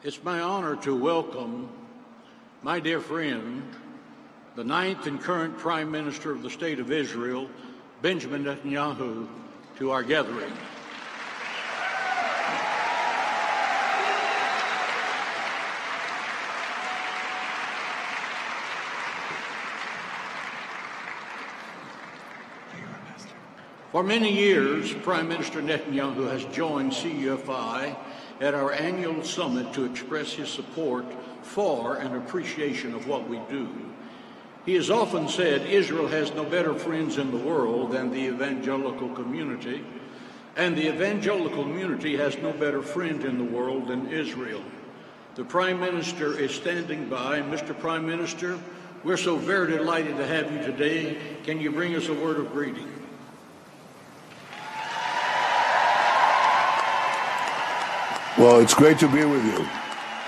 It's my honor to welcome my dear friend, the ninth and current Prime Minister of the State of Israel, Benjamin Netanyahu, to our gathering. For many years, Prime Minister Netanyahu has joined CUFI at our annual summit to express his support for and appreciation of what we do. He has often said Israel has no better friends in the world than the evangelical community, and the evangelical community has no better friend in the world than Israel. The Prime Minister is standing by. Mr. Prime Minister, we're so very delighted to have you today. Can you bring us a word of greeting? Well, it's great to be with you.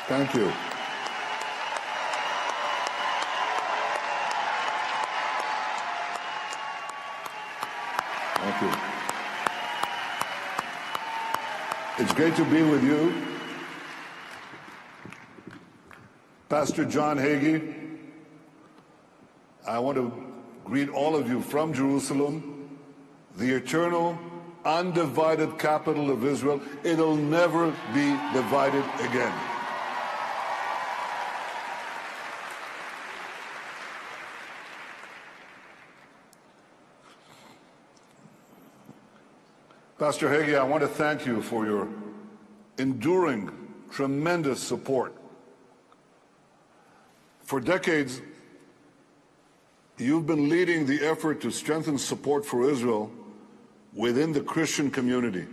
Thank you. Thank you. It's great to be with you. Pastor John Hagee, I want to greet all of you from Jerusalem, the eternal, undivided capital of Israel. It'll never be divided again. Pastor Hagee, I want to thank you for your enduring, tremendous support. For decades, you've been leading the effort to strengthen support for Israel within the Christian community.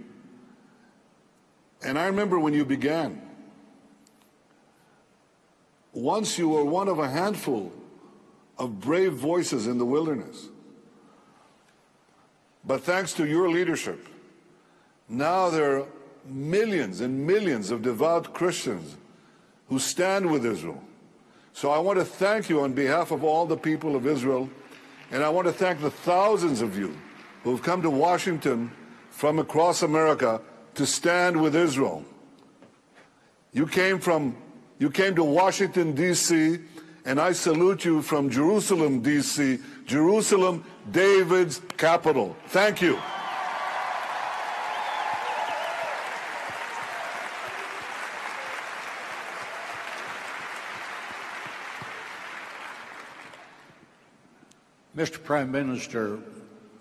And I remember when you began. Once you were one of a handful of brave voices in the wilderness. But thanks to your leadership, now there are millions and millions of devout Christians who stand with Israel. So I want to thank you on behalf of all the people of Israel, and I want to thank the thousands of you who have come to Washington from across America to stand with Israel. You came to Washington, D.C., and I salute you from Jerusalem, D.C., Jerusalem, David's capital. Thank you. Mr. Prime Minister,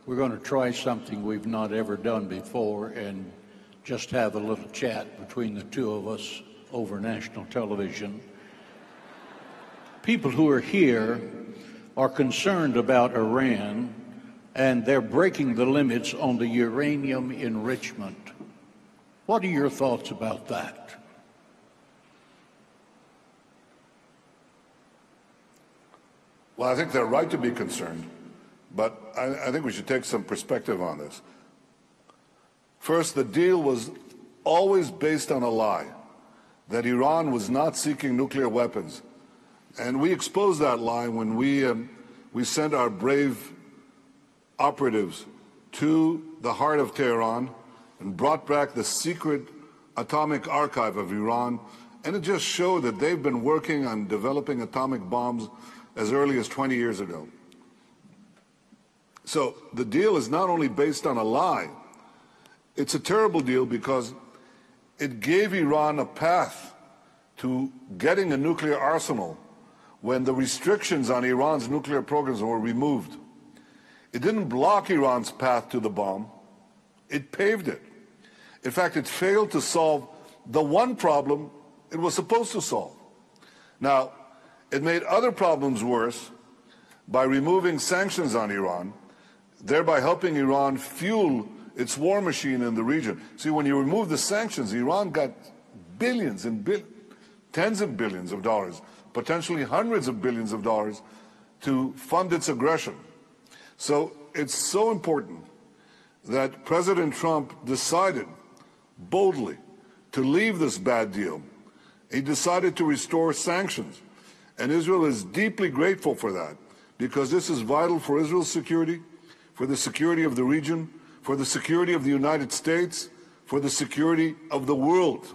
we're going to try something we've not ever done before and just have a little chat between the two of us over national television. People who are here are concerned about Iran, and they're breaking the limits on the uranium enrichment. What are your thoughts about that? Well, I think they're right to be concerned, but I think we should take some perspective on this. First, the deal was always based on a lie, that Iran was not seeking nuclear weapons. And we exposed that lie when we sent our brave operatives to the heart of Tehran and brought back the secret atomic archive of Iran. And it just showed that they've been working on developing atomic bombs as early as 20 years ago. So the deal is not only based on a lie, it's a terrible deal because it gave Iran a path to getting a nuclear arsenal when the restrictions on Iran's nuclear programs were removed. It didn't block Iran's path to the bomb, it paved it. In fact, it failed to solve the one problem it was supposed to solve. Now, it made other problems worse by removing sanctions on Iran, thereby helping Iran fuel its war machine in the region. See, when you remove the sanctions, Iran got billions and tens of billions of dollars, potentially hundreds of billions of dollars to fund its aggression. So it's so important that President Trump decided boldly to leave this bad deal. He decided to restore sanctions. And Israel is deeply grateful for that, because this is vital for Israel's security, for the security of the region, for the security of the United States, for the security of the world.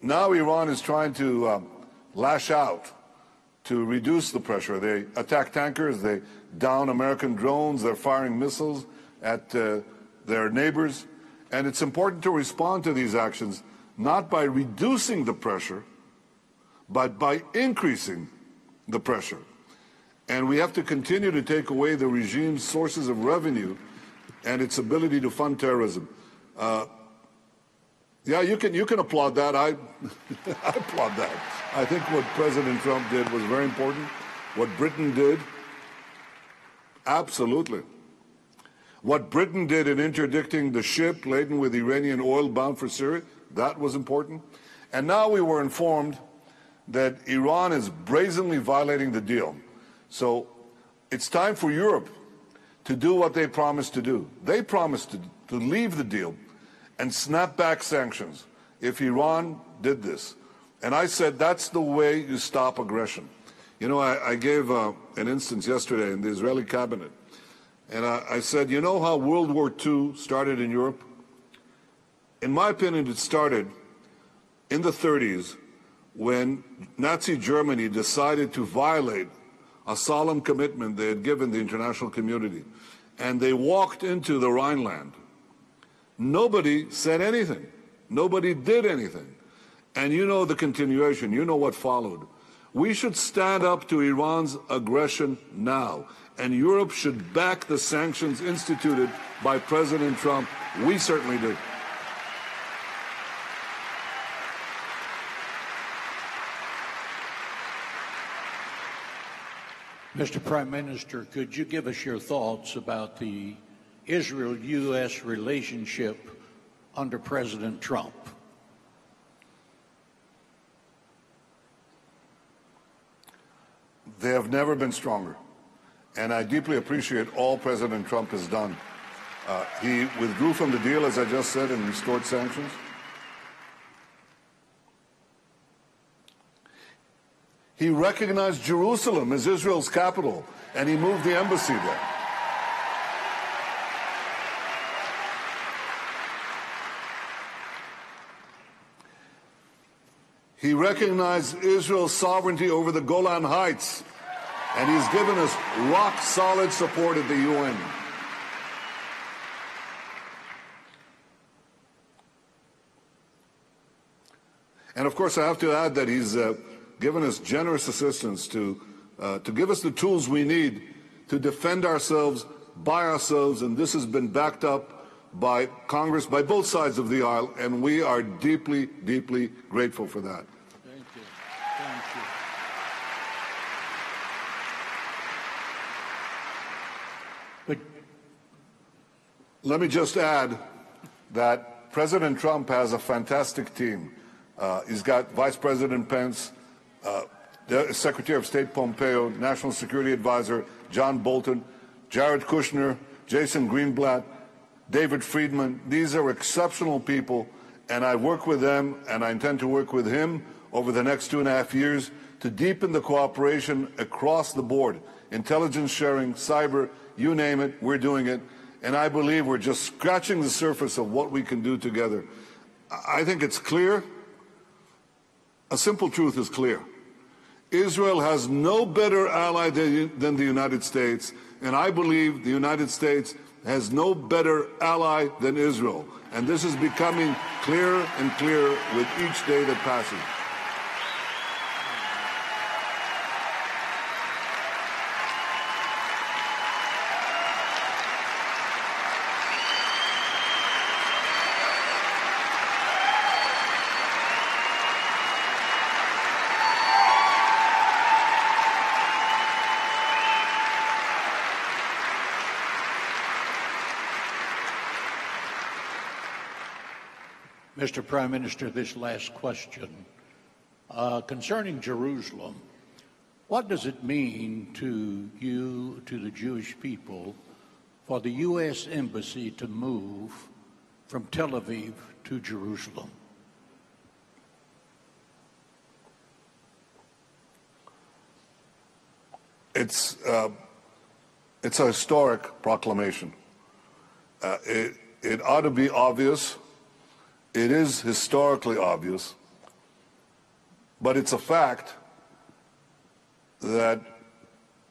now Iran is trying to lash out to reduce the pressure. They attack tankers, they down American drones, they're firing missiles at their neighbors. And it's important to respond to these actions not by reducing the pressure, but by increasing the pressure. And we have to continue to take away the regime's sources of revenue and its ability to fund terrorism. Yeah, you can applaud that. I applaud that. I think what President Trump did was very important. What Britain did, absolutely. What Britain did in interdicting the ship laden with Iranian oil bound for Syria, that was important. And now we were informed that Iran is brazenly violating the deal. So it's time for Europe to do what they promised to do. They promised to leave the deal and snap back sanctions if Iran did this. And I said, that's the way you stop aggression. You know, I gave an instance yesterday in the Israeli cabinet. And I said, you know how World War II started in Europe? In my opinion, it started in the 30s when Nazi Germany decided to violate a solemn commitment they had given the international community. And they walked into the Rhineland. Nobody said anything. Nobody did anything. And you know the continuation. You know what followed. We should stand up to Iran's aggression now. And Europe should back the sanctions instituted by President Trump. We certainly do. Mr. Prime Minister, could you give us your thoughts about the Israel-U.S. relationship under President Trump? They have never been stronger. And I deeply appreciate all President Trump has done. He withdrew from the deal, as I just said, and restored sanctions. He recognized Jerusalem as Israel's capital, and he moved the embassy there. He recognized Israel's sovereignty over the Golan Heights, and he's given us rock-solid support at the UN. And of course, I have to add that he's given us generous assistance to give us the tools we need to defend ourselves by ourselves, and this has been backed up by Congress, by both sides of the aisle, and we are deeply, deeply grateful for that. Thank you. Thank you. But let me just add that President Trump has a fantastic team. He's got Vice President Pence, Secretary of State Pompeo, National Security Advisor John Bolton, Jared Kushner, Jason Greenblatt, David Friedman. These are exceptional people, and I work with them, and I intend to work with him over the next 2.5 years to deepen the cooperation across the board. Intelligence sharing, cyber, you name it, we're doing it. And I believe we're just scratching the surface of what we can do together. I think it's clear. A simple truth is clear. Israel has no better ally than the United States, and I believe the United States has no better ally than Israel. And this is becoming clearer and clearer with each day that passes. Mr. Prime Minister, this last question. Concerning Jerusalem, what does it mean to you, to the Jewish people, for the U.S. Embassy to move from Tel Aviv to Jerusalem? It's a historic proclamation. It ought to be obvious. It is historically obvious But it's a fact that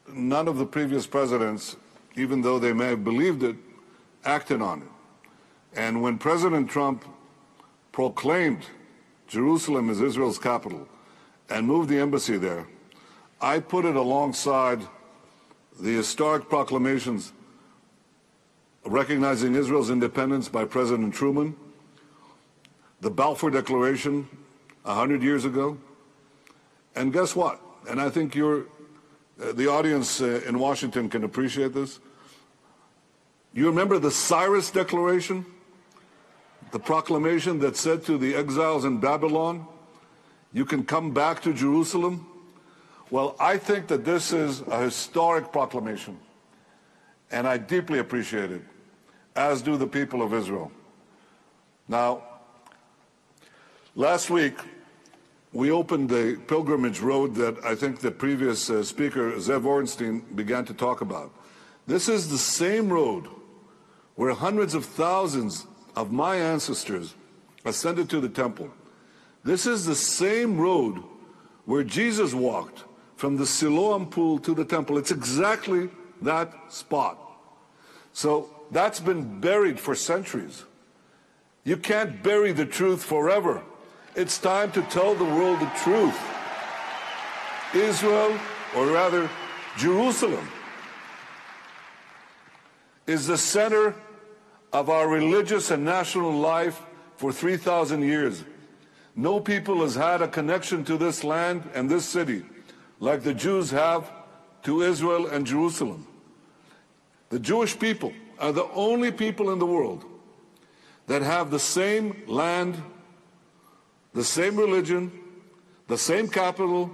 none of the previous presidents, even though they may have believed it, acted on it. And when President Trump proclaimed Jerusalem as Israel's capital and moved the embassy there, I put it alongside the historic proclamations recognizing Israel's independence by President Truman, the Balfour Declaration 100 years ago. And guess what? And I think the audience in Washington can appreciate this. You remember the Cyrus Declaration? The proclamation that said to the exiles in Babylon, you can come back to Jerusalem? Well, I think that this is a historic proclamation, and I deeply appreciate it, as do the people of Israel. Now, last week, we opened the pilgrimage road that I think the previous speaker, Zev Ornstein, began to talk about. This is the same road where hundreds of thousands of my ancestors ascended to the temple. This is the same road where Jesus walked from the Siloam pool to the temple. It's exactly that spot. So that's been buried for centuries. You can't bury the truth forever. It's time to tell the world the truth. Israel, or rather Jerusalem, is the center of our religious and national life for 3,000 years. No people has had a connection to this land and this city like the Jews have to Israel and Jerusalem. The Jewish people are the only people in the world that have the same land, the same religion, the same capital,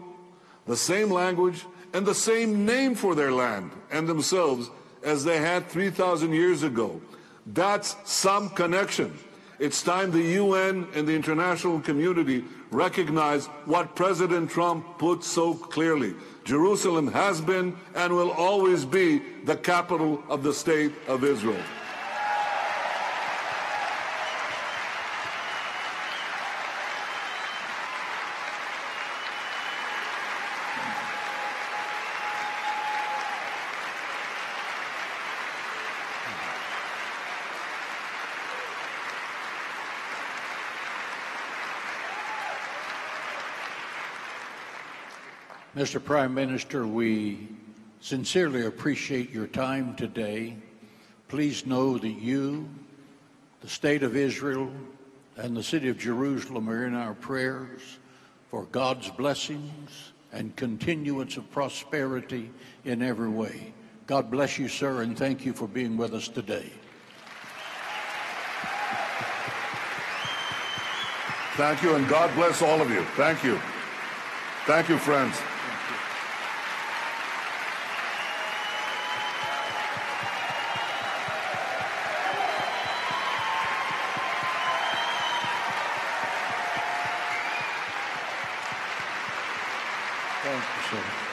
the same language, and the same name for their land and themselves as they had 3,000 years ago. That's some connection. It's time the UN and the international community recognize what President Trump put so clearly. Jerusalem has been and will always be the capital of the state of Israel. Mr. Prime Minister, we sincerely appreciate your time today. Please know that you, the State of Israel, and the City of Jerusalem are in our prayers for God's blessings and continuance of prosperity in every way. God bless you, sir, and thank you for being with us today. Thank you, and God bless all of you. Thank you. Thank you, friends. Thank you, sir.